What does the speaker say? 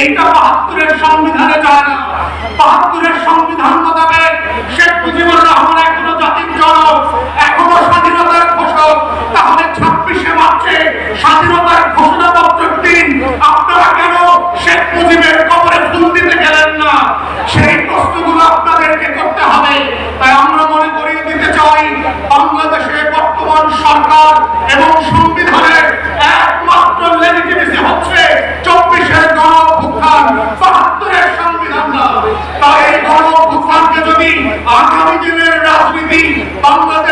এইটা ৭২-এর সংবিধানে যায় না। ৭২-এর সংবিধান মোতাবেক শেখ মুজিবুর রহমান এখনো জাতির জনক, এখনো স্বাধীনতার ঘোষক। তাহলে ২৬শে মার্চে স্বাধীনতার ঘোষণাপত্রের দিন আপনারা কেন শেখ মুজিবের কবরে ফুল দিতে গেলেন না? সেই প্রশ্নগুলো আপনাদেরকে করতে হবে। তাই আমরা মনে করিয়ে দিতে চাই, বাংলাদেশে বর্তমান সরকার এবং সংবিধানের একমাত্র লেজিটিমেসি হচ্ছে ২৪-এর গণঅভ্যুত্থান, ৭২-এর সংবিধান না। তাই এই গণঅভ্যুত্থানকে যদি আগামী দিনের রাজনীতি বাংলাদেশ